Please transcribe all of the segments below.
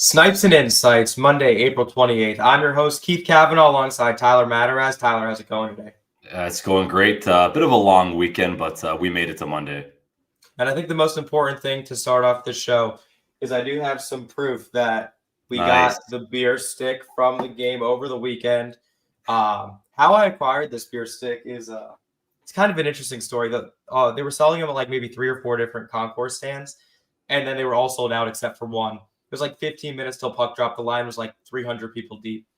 Snipes and Insights, Monday, April 28th. I'm your host, Keith Kavanaugh, alongside Tyler Madarasz. Tyler, how's it going today? It's going great. Bit of a long weekend, but we made it to Monday. And I think the most important thing to start off the show is I do have some proof that we got the beer stick from the game over the weekend. How I acquired this beer stick is it's kind of an interesting story. They were selling them at like maybe 3 or 4 different concourse stands, and then they were all sold out except for one. It was like 15 minutes till puck dropped. The line was like 300 people deep.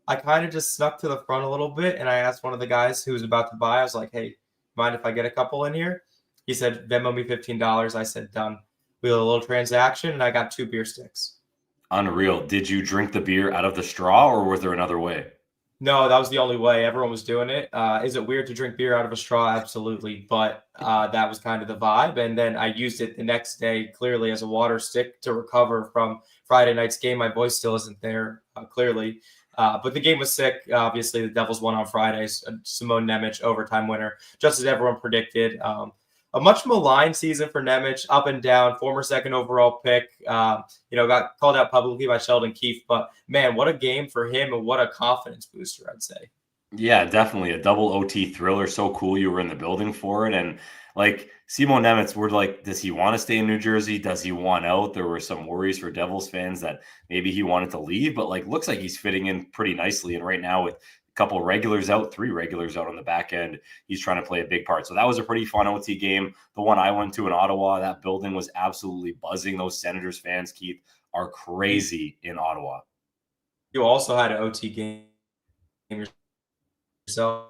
I kind of just snuck to the front a little bit, and I asked one of the guys who was about to buy, I was like, hey, mind if I get a couple in here? He said, Venmo me $15. I said, done. We had a little transaction, and I got 2 beer sticks. Unreal. Did you drink the beer out of the straw, or was there another way? No, that was the only way. Everyone was doing it. Is it weird to drink beer out of a straw? Absolutely. But that was kind of the vibe. And then I used it the next day, clearly, as a water stick to recover from Friday night's game. My voice still isn't there, clearly. But the game was sick. Obviously, the Devils won on Fridays. Simone Nemec, overtime winner, just as everyone predicted. A much maligned season for Nemec, up and down, former second overall pick. Got called out publicly by Sheldon Keefe. But, man, what a game for him and what a confidence booster, I'd say. Yeah, definitely. A double OT thriller. So cool you were in the building for it. And, like, Simone Nemec, we're like, does he want to stay in New Jersey? Does he want out? There were some worries for Devils fans that maybe he wanted to leave. But, like, looks like he's fitting in pretty nicely. And right now with couple regulars out, 3 regulars out on the back end, he's trying to play a big part. So that was a pretty fun OT game. The one I went to in Ottawa, that building was absolutely buzzing. Those Senators fans, Keith, are crazy in Ottawa. You also had an OT game yourself.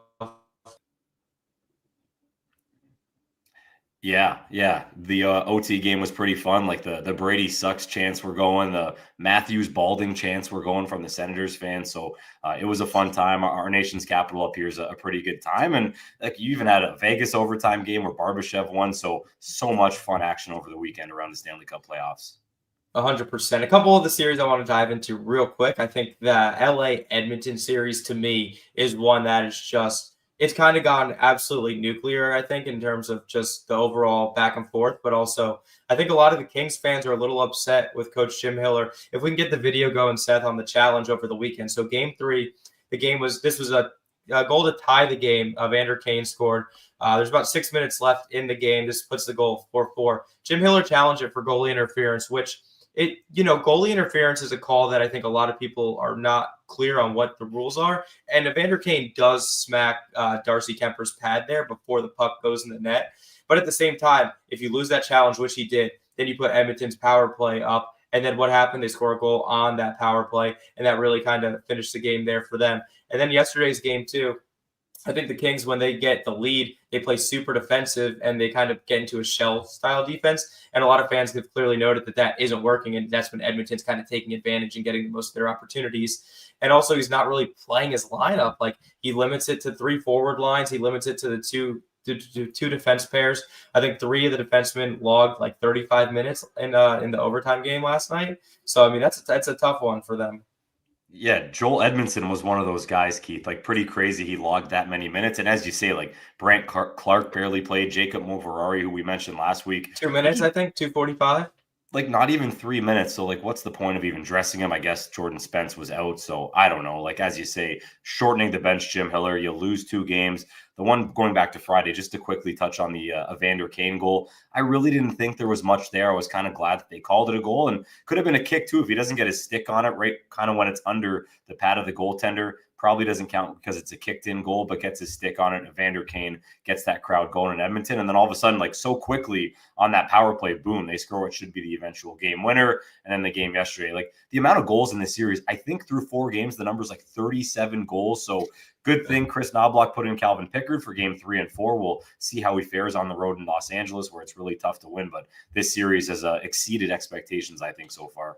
Yeah. The OT game was pretty fun. Like the Brady sucks chants were going, the Matthews Balding chants were going from the Senators fans. So it was a fun time. Our nation's capital up here is a pretty good time. And like you even had a Vegas overtime game where Barbashev won. So much fun action over the weekend around the Stanley Cup playoffs. 100%. A couple of the series I want to dive into real quick. I think the LA Edmonton series to me is one that is just, it's kind of gone absolutely nuclear, I think, in terms of just the overall back and forth. But also, I think a lot of the Kings fans are a little upset with Coach Jim Hiller. If we can get the video going, Seth, on the challenge over the weekend. So game 3, this was a goal to tie the game. Evander Kane scored. There's about 6 minutes left in the game. This puts the goal 4-4. Jim Hiller challenged it for goalie interference, which goalie interference is a call that I think a lot of people are not clear on what the rules are. And Evander Kane does smack Darcy Kemper's pad there before the puck goes in the net. But at the same time, if you lose that challenge, which he did, then you put Edmonton's power play up. And then what happened? They score a goal on that power play. And that really kind of finished the game there for them. And then yesterday's game too, I think the Kings, when they get the lead, they play super defensive and they kind of get into a shell-style defense. And a lot of fans have clearly noted that isn't working, and that's when Edmonton's kind of taking advantage and getting the most of their opportunities. And also, he's not really playing his lineup. Like, he limits it to 3 forward lines. He limits it to the two defense pairs. I think 3 of the defensemen logged like 35 minutes in the overtime game last night. So, I mean, that's a tough one for them. Yeah, Joel Edmondson was one of those guys, Keith, like pretty crazy. He logged that many minutes. And as you say, like Brandt Clark barely played, Jacob Moverari, who we mentioned last week. 2 minutes, I think, 2:45. Like not even 3 minutes. So like, what's the point of even dressing him? I guess Jordan Spence was out. So I don't know. Like, as you say, shortening the bench, Jim Hiller, you lose 2 games. The one going back to Friday, just to quickly touch on the Evander Kane goal. I really didn't think there was much there. I was kind of glad that they called it a goal, and could have been a kick too if he doesn't get his stick on it, right? Kind of when it's under the pad of the goaltender. Probably doesn't count because it's a kicked in goal, but gets his stick on it. Evander Kane gets that crowd going in Edmonton. And then all of a sudden, like so quickly on that power play, boom, they score what should be the eventual game winner. And then the game yesterday, like the amount of goals in this series, I think through 4 games, the number's like 37 goals. So good thing Chris Knobloch put in Calvin Pickard for game 3 and 4. We'll see how he fares on the road in Los Angeles, where it's really tough to win. But this series has exceeded expectations, I think, so far.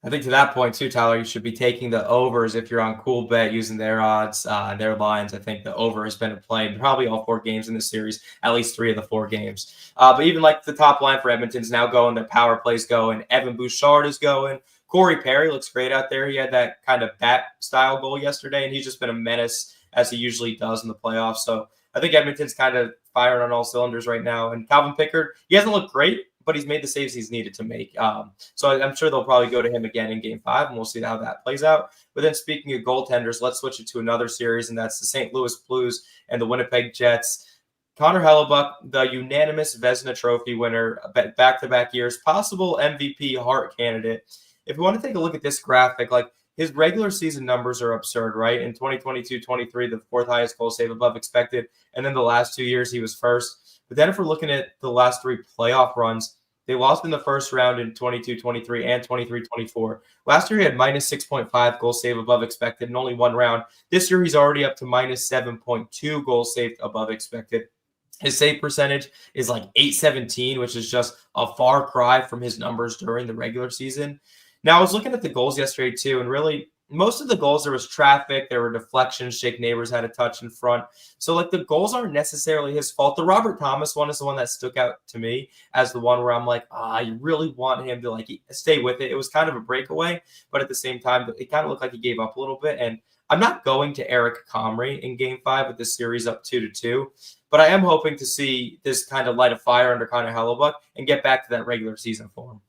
I think to that point too, Tyler, you should be taking the overs if you're on Cool Bet using their odds, their lines. I think the over has been in play in probably all 4 games in this series, at least 3 of the 4 games. But even like the top line for Edmonton's now going, their power plays going. Evan Bouchard is going. Corey Perry looks great out there. He had that kind of bat style goal yesterday, and he's just been a menace as he usually does in the playoffs. So I think Edmonton's kind of firing on all cylinders right now. And Calvin Pickard, he hasn't looked great, but he's made the saves he's needed to make. So I'm sure they'll probably go to him again in Game 5, and we'll see how that plays out. But then speaking of goaltenders, let's switch it to another series, and that's the St. Louis Blues and the Winnipeg Jets. Connor Hellebuyck, the unanimous Vezina Trophy winner, back-to-back years, possible MVP Hart candidate. If you want to take a look at this graphic, like his regular season numbers are absurd, right? In 2022-23, the fourth highest goal save above expected, and then the last 2 years he was first. But then if we're looking at the last 3 playoff runs, they lost in the first round in 22-23 and 23-24. Last year he had minus 6.5 goal save above expected in only 1 round. This year he's already up to minus 7.2 goal saved above expected. His save percentage is like .817, which is just a far cry from his numbers during the regular season. Now, I was looking at the goals yesterday, too, and really, most of the goals, there was traffic, there were deflections, Jake Neighbors had a touch in front. So, like, the goals aren't necessarily his fault. The Robert Thomas one is the one that stuck out to me as the one where I'm like, you really want him to, like, stay with it. It was kind of a breakaway, but at the same time, it kind of looked like he gave up a little bit. And I'm not going to Eric Comrie in Game 5 with this series up 2-2, but I am hoping to see this kind of light a fire under Connor Hellebuyck and get back to that regular season form.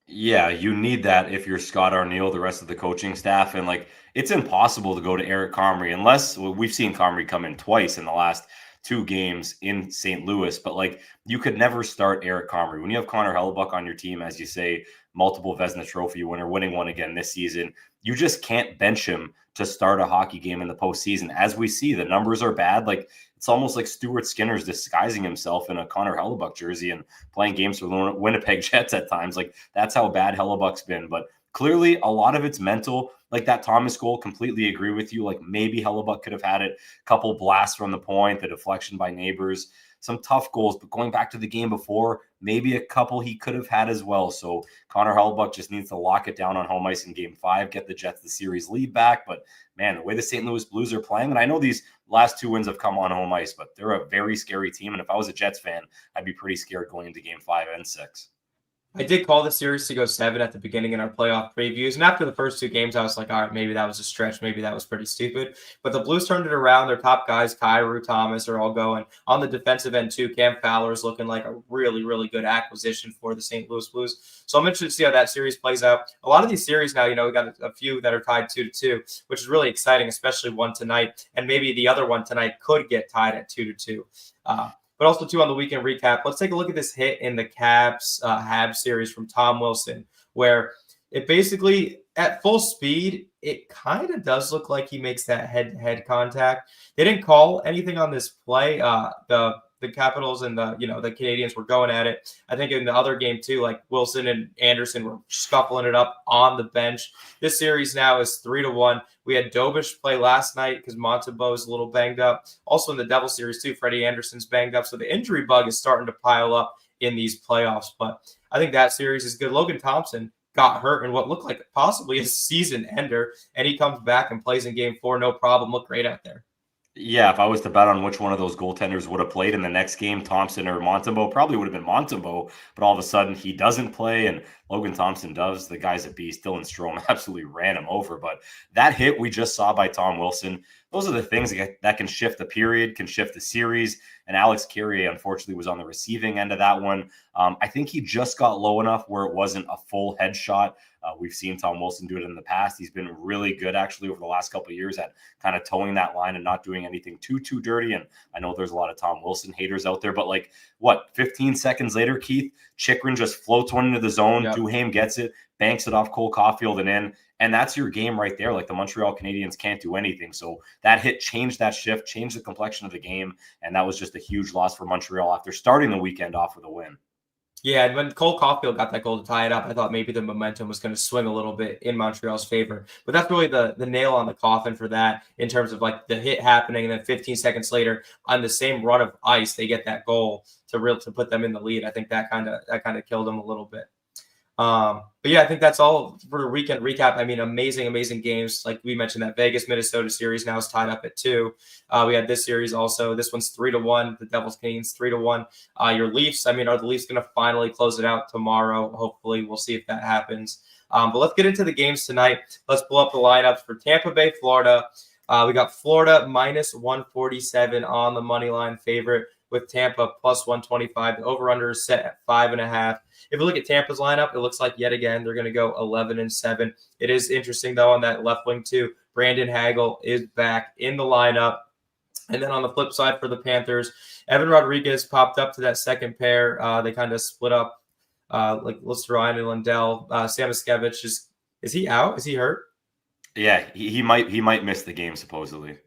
Yeah, you need that if you're Scott Arniel, the rest of the coaching staff. And like, it's impossible to go to Eric Comrie unless we've seen Comrie come in twice in the last 2 games in St. Louis. But like, you could never start Eric Comrie. When you have Connor Hellebuyck on your team, as you say, multiple Vezina Trophy winner, winning one again this season, you just can't bench him to start a hockey game in the postseason. As we see, the numbers are bad. Like, it's almost like Stuart Skinner's disguising himself in a Connor Hellebuyck jersey and playing games for the Winnipeg Jets at times. Like, that's how bad Hellebuck's been. But clearly, a lot of it's mental. Like that Thomas goal, completely agree with you. Like, maybe Hellebuyck could have had it. A couple blasts from the point, the deflection by Neighbors, some tough goals. But going back to the game before, maybe a couple he could have had as well. So Connor Hellebuyck just needs to lock it down on home ice in Game 5, get the Jets the series lead back. But man, the way the St. Louis Blues are playing, and I know these last 2 wins have come on home ice, but they're a very scary team. And if I was a Jets fan, I'd be pretty scared going into Game 5 and 6. I did call the series to go 7 at the beginning in our playoff previews. And after the first 2 games, I was like, all right, maybe that was a stretch. Maybe that was pretty stupid. But the Blues turned it around. Their top guys, Kyrou, Thomas, are all going. On the defensive end, too, Cam Fowler is looking like a really, really good acquisition for the St. Louis Blues. So I'm interested to see how that series plays out. A lot of these series now, we got a few that are tied 2-2, which is really exciting, especially one tonight. And maybe the other one tonight could get tied at 2-2. But also, too, on the weekend recap, let's take a look at this hit in the Caps Habs series from Tom Wilson, where it basically, at full speed, it kind of does look like he makes that head-to-head contact. They didn't call anything on this play. The Capitals and the Canadiens were going at it. I think in the other game, too, like Wilson and Anderson were scuffling it up on the bench. This series now is 3-1. We had Dobish play last night because Montembeault is a little banged up. Also in the Devil series, too, Freddie Anderson's banged up. So the injury bug is starting to pile up in these playoffs. But I think that series is good. Logan Thompson got hurt in what looked like possibly a season ender, and he comes back and plays in Game 4, no problem. Looked great out there. Yeah, if I was to bet on which one of those goaltenders would have played in the next game, Thompson or Montembeault, probably would have been Montembeault, but all of a sudden he doesn't play and Logan Thompson does. The guy's a beast. Dylan Strome absolutely ran him over. But that hit we just saw by Tom Wilson, those are the things that can shift the period, can shift the series. And Alex Carrier, unfortunately, was on the receiving end of that one. I think he just got low enough where it wasn't a full headshot. We've seen Tom Wilson do it in the past. He's been really good, actually, over the last couple of years at kind of towing that line and not doing anything too dirty. And I know there's a lot of Tom Wilson haters out there, but 15 seconds later, Keith, Chychrun just floats one into the zone. Yep. Duhaime gets it, banks it off Cole Caulfield and in. And that's your game right there. Like, the Montreal Canadiens can't do anything. So that hit changed that shift, changed the complexion of the game. And that was just a huge loss for Montreal after starting the weekend off with a win. Yeah, and when Cole Caulfield got that goal to tie it up, I thought maybe the momentum was going to swing a little bit in Montreal's favor. But that's really the nail on the coffin for that, in terms of like the hit happening, and then 15 seconds later on the same run of ice, they get that goal to put them in the lead. I think that kind of killed them a little bit. But yeah, I think that's all for the weekend recap. I mean, amazing games. Like we mentioned, that Vegas-Minnesota series now is tied up at 2. We had this series also. This one's 3-1. The Devils Canadiens 3-1. Your Leafs, are the Leafs going to finally close it out tomorrow? Hopefully, we'll see if that happens. But let's get into the games tonight. Let's pull up the lineups for Tampa Bay, Florida. We got Florida minus 147 on the money line favorite with Tampa plus 125. The over-under is set at 5.5. If you look at Tampa's lineup, it looks like yet again they're going to go 11-7. It is interesting, though, on that left wing, too. Brandon Hagel is back in the lineup. And then on the flip side for the Panthers, Evan Rodriguez popped up to that second pair. They kind of split up, like Ryan and Lindell. Samoskevich, is he out? Is he hurt? Yeah, he might miss the game, supposedly.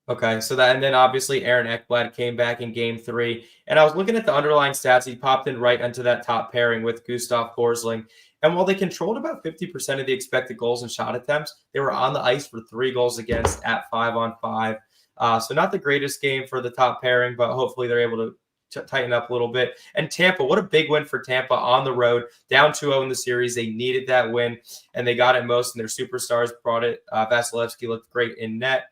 Okay, so that, and then obviously Aaron Ekblad came back in game 3. And I was looking at the underlying stats. He popped in right into that top pairing with Gustav Forsling. And while they controlled about 50% of the expected goals and shot attempts, they were on the ice for 3 goals against at 5-on-5. So not the greatest game for the top pairing, but hopefully they're able to tighten up a little bit. And Tampa, what a big win for Tampa on the road, down 2-0 in the series. They needed that win, and they got it most, and their superstars brought it. Vasilevsky looked great in net.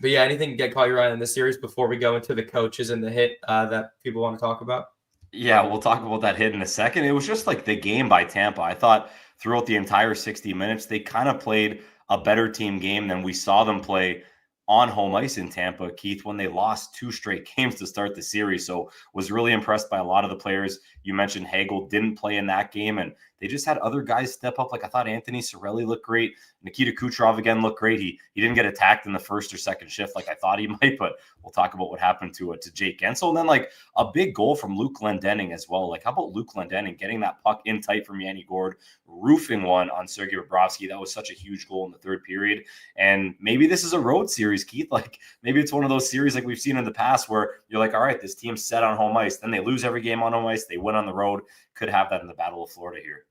But yeah, anything get caught your eye in this series before we go into the coaches and the hit that people want to talk about? Yeah, we'll talk about that hit in a second. It was just like the game by Tampa. I thought throughout the entire 60 minutes, they kind of played a better team game than we saw them play on home ice in Tampa, Keith, when they lost 2 straight games to start the series. So was really impressed by a lot of the players. You mentioned Hagel didn't play in that game, and they just had other guys step up. Like I thought Anthony Cirelli looked great. Nikita Kucherov again looked great. He didn't get attacked in the first or second shift like I thought he might, but we'll talk about what happened to Jake Gensel. And then like a big goal from Luke Glendening as well. Like how about Luke Glendening getting that puck in tight from Yanni Gourde, roofing one on Sergei Bobrovsky. That was such a huge goal in the third period. And maybe this is a road series, Keith. Like maybe it's one of those series like we've seen in the past where you're like, all right, this team's set on home ice. Then they lose every game on home ice. They win on the road. Could have that in the Battle of Florida here.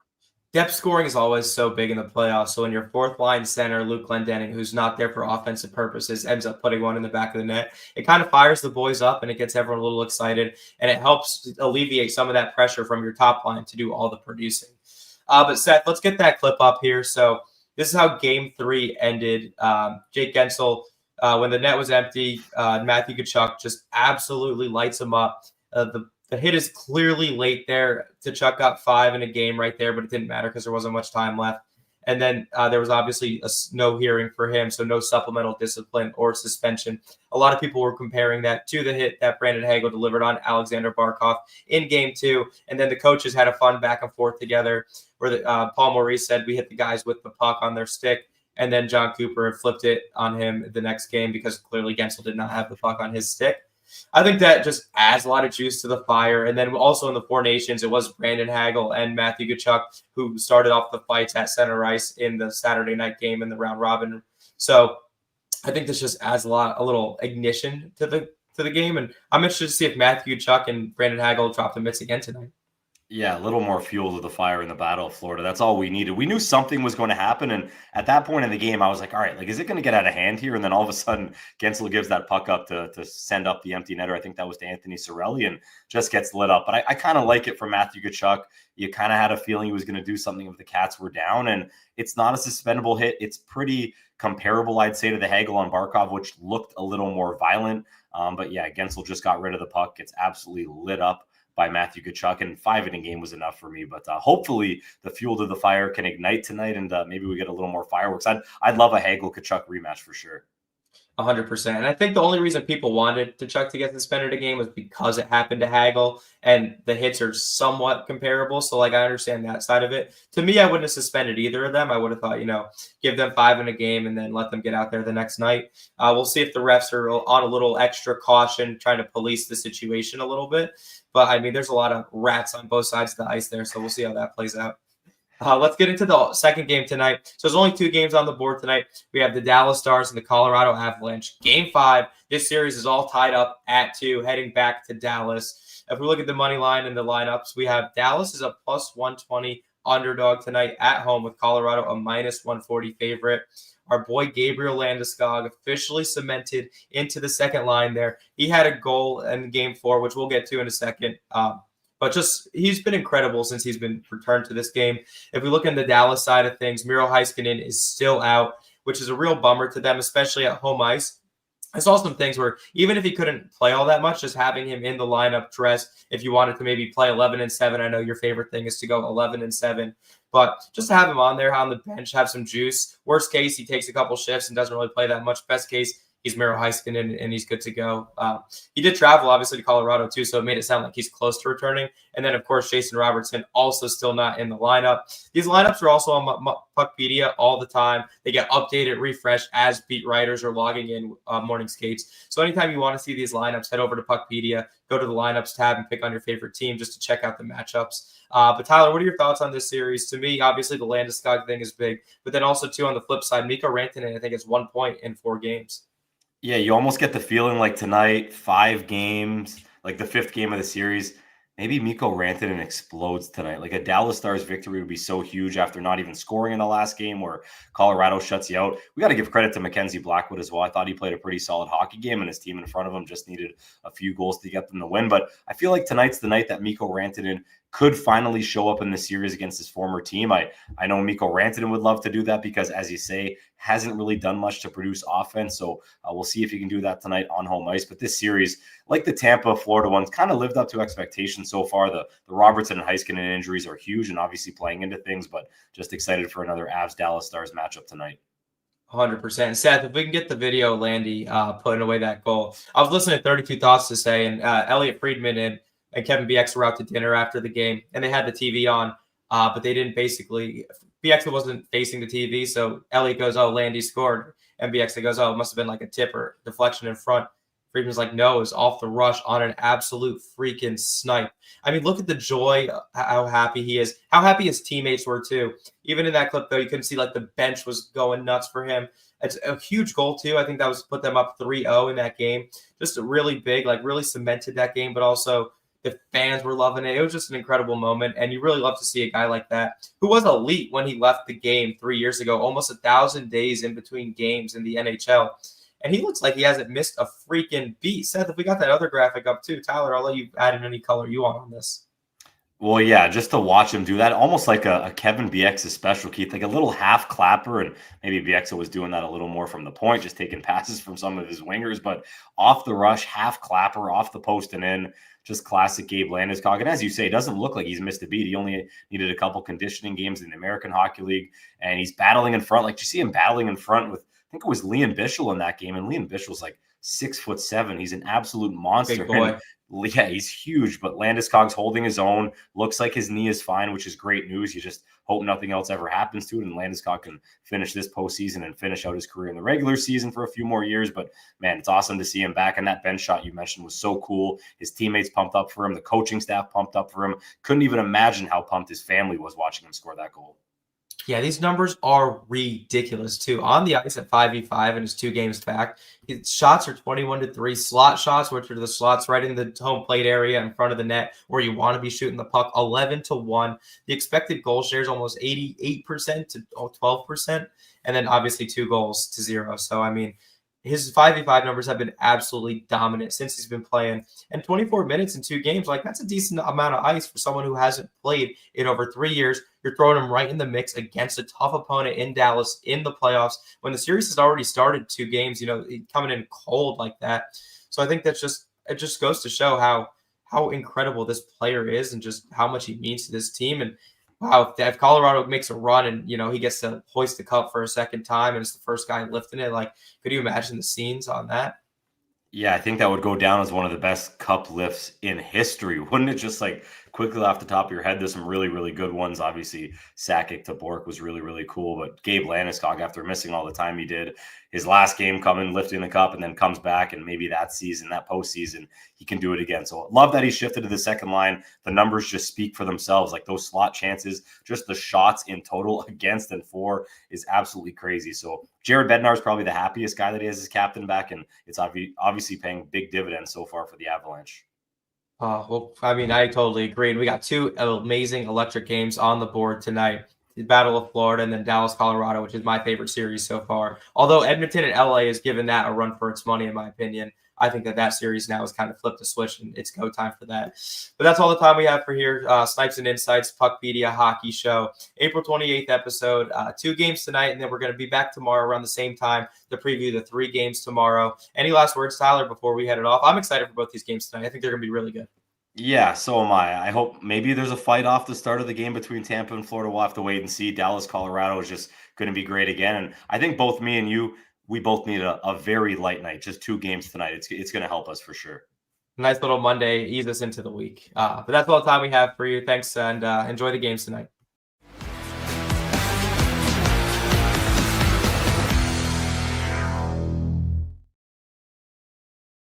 Depth scoring is always so big in the playoffs. So when your fourth line center, Luke Glendening, who's not there for offensive purposes, ends up putting one in the back of the net, it kind of fires the boys up and it gets everyone a little excited. And it helps alleviate some of that pressure from your top line to do all the producing. But Seth, let's get that clip up here. So this is how game 3 ended. Jake Gensel, when the net was empty, Matthew Tkachuk just absolutely lights him up. The hit is clearly late there. Tkachuk got 5 in a game right there, but it didn't matter because there wasn't much time left. And then there was obviously no hearing for him, so no supplemental discipline or suspension. A lot of people were comparing that to the hit that Brandon Hagel delivered on Alexander Barkov in game 2. And then the coaches had a fun back and forth together where Paul Maurice said we hit the guys with the puck on their stick. And then John Cooper flipped it on him the next game because clearly Gensel did not have the puck on his stick. I think that just adds a lot of juice to the fire. And then also in the Four Nations, it was Brandon Hagel and Matthew Tkachuk who started off the fights at center ice in the Saturday night game in the round robin. So I think this just adds a little ignition to the game. And I'm interested to see if Matthew Tkachuk and Brandon Hagel drop the mitts again tonight. Yeah, a little more fuel to the fire in the Battle of Florida. That's all we needed. We knew something was going to happen. And at that point in the game, I was like, all right, like, is it going to get out of hand here? And then all of a sudden, Gensel gives that puck up to send up the empty netter. I think that was to Anthony Cirelli and just gets lit up. But I kind of like it from Matthew Tkachuk. You kind of had a feeling he was going to do something if the Cats were down. And it's not a suspendable hit. It's pretty comparable, I'd say, to the Hagel on Barkov, which looked a little more violent. But yeah, Gensel just got rid of the puck. Gets absolutely lit up by Matthew Tkachuk, and 5 inning game was enough for me. But hopefully the fuel to the fire can ignite tonight, and maybe we get a little more fireworks. I'd love a Hagel Tkachuk rematch for sure. 100%. And I think the only reason people wanted Tkachuk to get suspended a game was because it happened to Hagel, and the hits are somewhat comparable. So, like, I understand that side of it. To me, I wouldn't have suspended either of them. I would have thought, give them 5 in a game and then let them get out there the next night. We'll see if the refs are on a little extra caution, trying to police the situation a little bit. But, I mean, there's a lot of rats on both sides of the ice there, so we'll see how that plays out. Let's get into the second game tonight. So there's only 2 games on the board tonight. We have the Dallas Stars and the Colorado Avalanche. Game 5. This series is all tied up at 2, heading back to Dallas. If we look at the money line and the lineups, we have Dallas is a plus 120 underdog tonight at home with Colorado a minus 140 favorite. Our boy Gabriel Landeskog officially cemented into the second line there. He had a goal in game 4, which we'll get to in a second. But just he's been incredible since he's been returned to this game. If we look in the Dallas side of things, Miro Heiskanen is still out, which is a real bummer to them, especially at home ice. I saw some things where even if he couldn't play all that much, just having him in the lineup dressed, if you wanted to maybe play 11-7, I know your favorite thing is to go 11-7, but just to have him on there on the bench, have some juice. Worst case, he takes a couple shifts and doesn't really play that much. Best case, he's Miro Heiskanen and he's good to go. He did travel, obviously, to Colorado, too, so it made it sound like he's close to returning. And then, of course, Jason Robertson also still not in the lineup. These lineups are also on PuckPedia all the time. They get updated, refreshed as beat writers are logging in morning skates. So anytime you want to see these lineups, head over to PuckPedia, go to the lineups tab and pick on your favorite team just to check out the matchups. But Tyler, what are your thoughts on this series? To me, obviously, the Landeskog thing is big, but then also, too, on the flip side, Mikko Rantanen, I think, is 1 point in 4 games. Yeah, you almost get the feeling like tonight, 5 games, like the 5th game of the series, maybe Mikko Rantanen explodes tonight. Like a Dallas Stars victory would be so huge after not even scoring in the last game where Colorado shuts you out. We got to give credit to Mackenzie Blackwood as well. I thought he played a pretty solid hockey game, and his team in front of him just needed a few goals to get them to win. But I feel like tonight's the night that Mikko Rantanen could finally show up in the series against his former team. I know Mikko Rantanen would love to do that because, as you say, hasn't really done much to produce offense. So we'll see if he can do that tonight on home ice. But this series, like the Tampa, Florida ones, kind of lived up to expectations so far. The Robertson and Heiskanen injuries are huge and obviously playing into things, but just excited for another Avs-Dallas Stars matchup tonight. 100%. Seth, if we can get the video, Landy putting away that goal. I was listening to 32 Thoughts to say, and Elliot Friedman and Kevin Bieksa were out to dinner after the game, and they had the TV on, but they didn't basically – Bieksa wasn't facing the TV, so Elliot goes, oh, Landy scored. And Bieksa goes, oh, it must have been like a tip or deflection in front. Friedman's like, no, it was off the rush on an absolute freaking snipe. I mean, look at the joy, how happy he is, how happy his teammates were too. Even in that clip, though, you couldn't see like the bench was going nuts for him. It's a huge goal, too. I think that was put them up 3-0 in that game. Just a really big, like really cemented that game, but also the fans were loving it. It was just an incredible moment, and you really love to see a guy like that who was elite when he left the game 3 years ago, almost 1,000 days in between games in the NHL. And he looks like he hasn't missed a freaking beat. Seth, if we got that other graphic up too, Tyler, I'll let you add in any color you want on this. Well, yeah, just to watch him do that, almost like a Kevin Bieksa special, Keith, like a little half clapper, and maybe Bieksa was doing that a little more from the point, just taking passes from some of his wingers, but off the rush, half clapper, off the post and in, just classic Gabe Landeskog. And as you say, it doesn't look like he's missed a beat. He only needed a couple conditioning games in the American Hockey League, and he's battling in front. Like, you see him battling in front with, I think it was Leon Bischel in that game, and Leon Bischel's like 6'7". He's an absolute monster. Big boy. Yeah, he's huge, but Landeskog's holding his own. Looks like his knee is fine, which is great news. You just hope nothing else ever happens to it, and Landeskog can finish this postseason and finish out his career in the regular season for a few more years. But, man, it's awesome to see him back. And that bench shot you mentioned was so cool. His teammates pumped up for him. The coaching staff pumped up for him. Couldn't even imagine how pumped his family was watching him score that goal. Yeah, these numbers are ridiculous, too. On the ice at 5v5 in his 2 games back, his shots are 21-3. Slot shots, which are the slots right in the home plate area in front of the net where you want to be shooting the puck, 11-1. The expected goal share is almost 88% to 12%, and then obviously 2 goals to 0. So, I mean, his 5v5 numbers have been absolutely dominant since he's been playing. And 24 minutes in 2 games, like that's a decent amount of ice for someone who hasn't played in over 3 years. You're throwing him right in the mix against a tough opponent in Dallas in the playoffs when the series has already started 2 games, coming in cold like that. So I think it just goes to show how incredible this player is and just how much he means to this team. And wow, if Colorado makes a run and, he gets to hoist the cup for a second time and it's the first guy lifting it, like, could you imagine the scenes on that? Yeah, I think that would go down as one of the best cup lifts in history. Wouldn't it? Just like quickly off the top of your head, there's some really, really good ones. Obviously, Sakic to Bork was really, really cool. But Gabe Landeskog, after missing all the time he did, his last game coming, lifting the cup, and then comes back, and maybe that season, that postseason, he can do it again. So love that he shifted to the second line. The numbers just speak for themselves. Like those slot chances, just the shots in total against and for is absolutely crazy. So Jared Bednar is probably the happiest guy that he has his captain back, and it's obviously paying big dividends so far for the Avalanche. Well, I mean, I totally agree. And we got 2 amazing electric games on the board tonight. The Battle of Florida and then Dallas, Colorado, which is my favorite series so far. Although Edmonton and LA has given that a run for its money, in my opinion. I think that series now has kind of flipped the switch and it's go time for that. But that's all the time we have for here. Snipes and Insights, PuckPedia Hockey Show, April 28th episode. 2 games tonight, and then we're going to be back tomorrow around the same time to preview the 3 games tomorrow. Any last words, Tyler, before we head it off? I'm excited for both these games tonight. I think they're going to be really good. Yeah, so am I. I hope maybe there's a fight off the start of the game between Tampa and Florida. We'll have to wait and see. Dallas, Colorado is just going to be great again. And I think both me and you we both need a very light night, just 2 games tonight. It's going to help us for sure. Nice little Monday, ease us into the week. But that's all the time we have for you. Thanks, and enjoy the games tonight.